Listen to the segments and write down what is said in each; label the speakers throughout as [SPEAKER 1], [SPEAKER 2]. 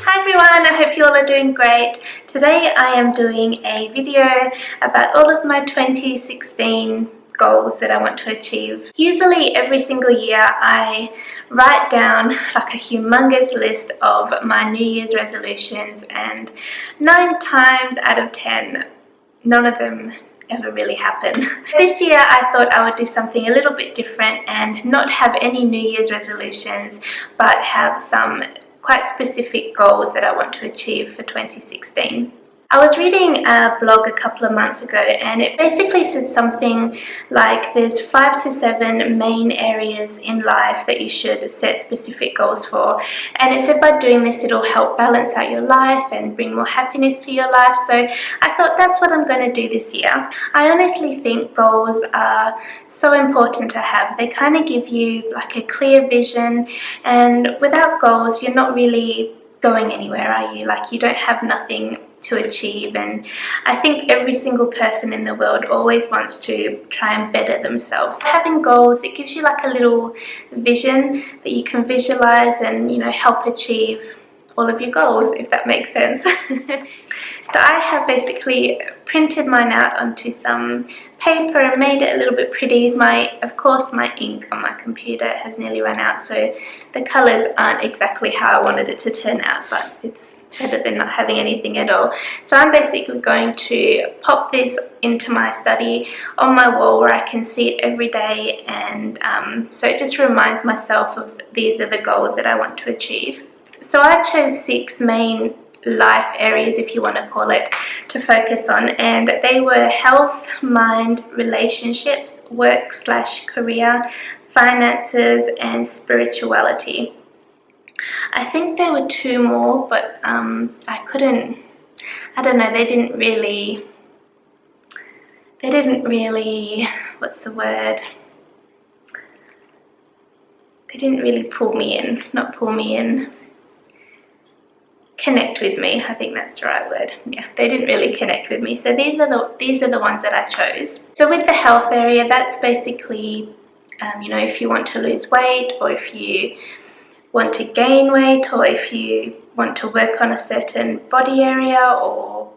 [SPEAKER 1] Hi everyone, I hope you all are doing great. Today I am doing a video about all of my 2016 goals that I want to achieve. Usually every single year I write down like a humongous list of my New Year's resolutions, and 9 times out of 10 none of them ever really happen. This year I thought I would do something a little bit different and not have any New Year's resolutions, but have some quite specific goals that I want to achieve for 2016. I was reading a blog a couple of months ago, and it basically said something like there's 5 to 7 main areas in life that you should set specific goals for, and it said by doing this it'll help balance out your life and bring more happiness to your life. So I thought that's what I'm going to do this year. I honestly think goals are so important to have. They kind of give you like a clear vision, and without goals you're not really going anywhere, are you? Like, you don't have nothing to achieve, and I think every single person in the world always wants to try and better themselves. Having goals, it gives you like a little vision that you can visualize and, you know, help achieve all of your goals, if that makes sense. So I have basically printed mine out onto some paper and made it a little bit pretty. Of course my ink on my computer has nearly run out, so the colours aren't exactly how I wanted it to turn out, but it's better than not having anything at all. So I'm basically going to pop this into my study on my wall where I can see it every day, and so it just reminds myself of these are the goals that I want to achieve. So I chose 6 main life areas, if you want to call it, to focus on, and they were health, mind, relationships, work/career, finances, and spirituality. I think there were 2 more, but I don't know, they didn't really, what's the word? They didn't really connect with me. I think that's the right word. Yeah, they didn't really connect with me. So these are the ones that I chose. So with the health area, that's basically, you know, if you want to lose weight, or if you want to gain weight, or if you want to work on a certain body area, or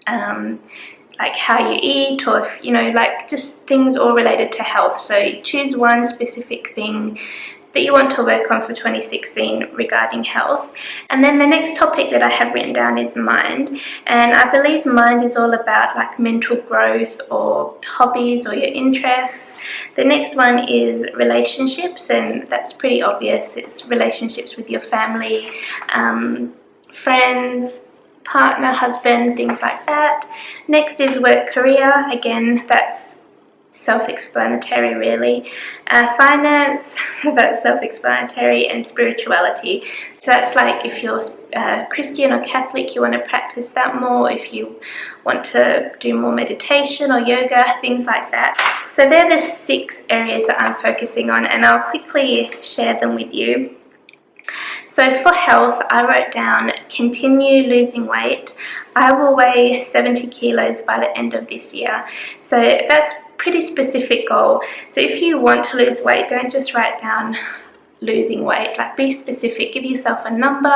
[SPEAKER 1] like how you eat, or if, you know, like just things all related to health. So you choose one specific thing that you want to work on for 2016 regarding health. And then the next topic that I have written down is mind, and I believe mind is all about like mental growth or hobbies or your interests. The next one is relationships, and that's pretty obvious. It's relationships with your family, friends, partner, husband, things like that. Next is work career. Again, that's self-explanatory really. Finance, that's self-explanatory. And spirituality, so that's like if you're Christian or Catholic, you want to practice that more. If you want to do more meditation or yoga, things like that. So they're the 6 areas that I'm focusing on, and I'll quickly share them with you. So for health, I wrote down continue losing weight. I will weigh 70 kilos by the end of this year. So that's pretty specific goal. So if you want to lose weight, don't just write down losing weight, like be specific, give yourself a number.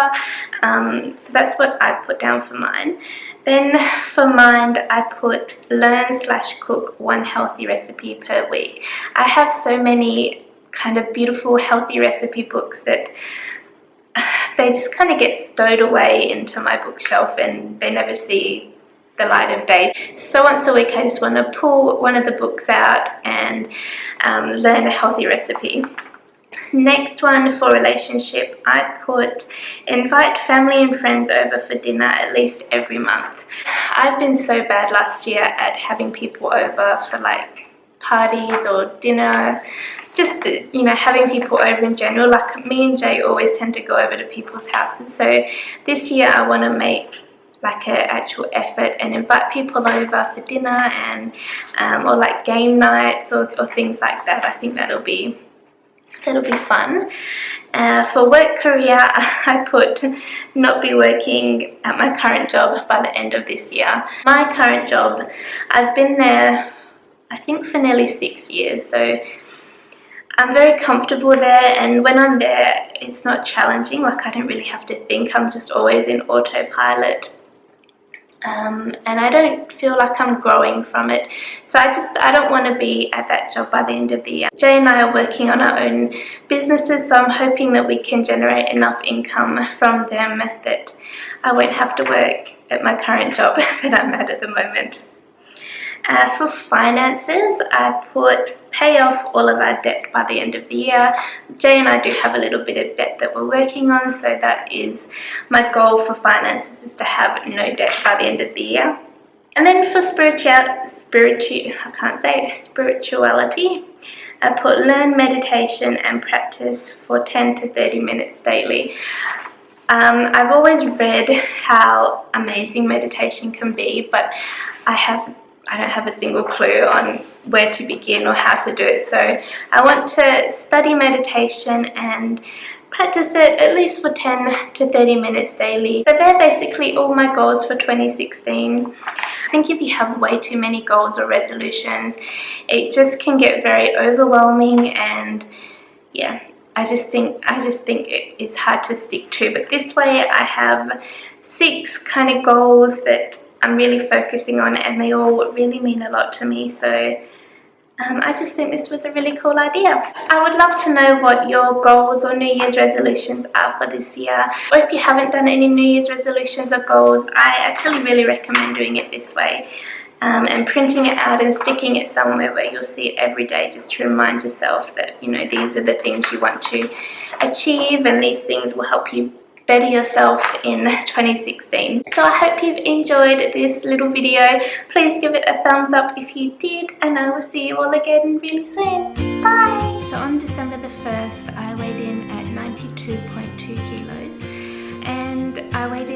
[SPEAKER 1] So that's what I put down for mine. Then for mind, I put learn/cook 1 healthy recipe per week. I have so many kind of beautiful healthy recipe books that they just kind of get stowed away into my bookshelf and they never see the light of day. So once a week I just want to pull one of the books out and learn a healthy recipe. Next one for relationship, I put invite family and friends over for dinner at least every month. I've been so bad last year at having people over for like parties or dinner, just, you know, having people over in general. Like me and Jay always tend to go over to people's houses, so this year I want to make like an actual effort and invite people over for dinner, and or like game nights or things like that. I think that'll be fun. For work career, I put not be working at my current job by the end of this year. My current job, I've been there I think for nearly 6 years, so I'm very comfortable there, and when I'm there it's not challenging. Like, I don't really have to think, I'm just always in autopilot. And I don't feel like I'm growing from it. So I don't want to be at that job by the end of the year. Jay and I are working on our own businesses, so I'm hoping that we can generate enough income from them that I won't have to work at my current job that I'm at the moment. For finances, I put pay off all of our debt by the end of the year. Jay and I do have a little bit of debt that we're working on, so that is my goal for finances, is to have no debt by the end of the year. And then for spirituality, I put learn meditation and practice for 10 to 30 minutes daily. I've always read how amazing meditation can be, but I don't have a single clue on where to begin or how to do it. So I want to study meditation and practice it at least for 10 to 30 minutes daily. So they're basically all my goals for 2016. I think if you have way too many goals or resolutions, it just can get very overwhelming, and yeah, I just think it is hard to stick to. But this way I have 6 kind of goals that I'm really focusing on, and they all really mean a lot to me. So I just think this was a really cool idea. I would love to know what your goals or New Year's resolutions are for this year. Or if you haven't done any New Year's resolutions or goals, I actually really recommend doing it this way. And printing it out and sticking it somewhere where you'll see it every day, just to remind yourself that, you know, these are the things you want to achieve, and these things will help you better yourself in 2016. So I hope you've enjoyed this little video. Please give it a thumbs up if you did, and I will see you all again really soon. Bye! So on December the 1st, I weighed in at 92.2 kilos, and I weighed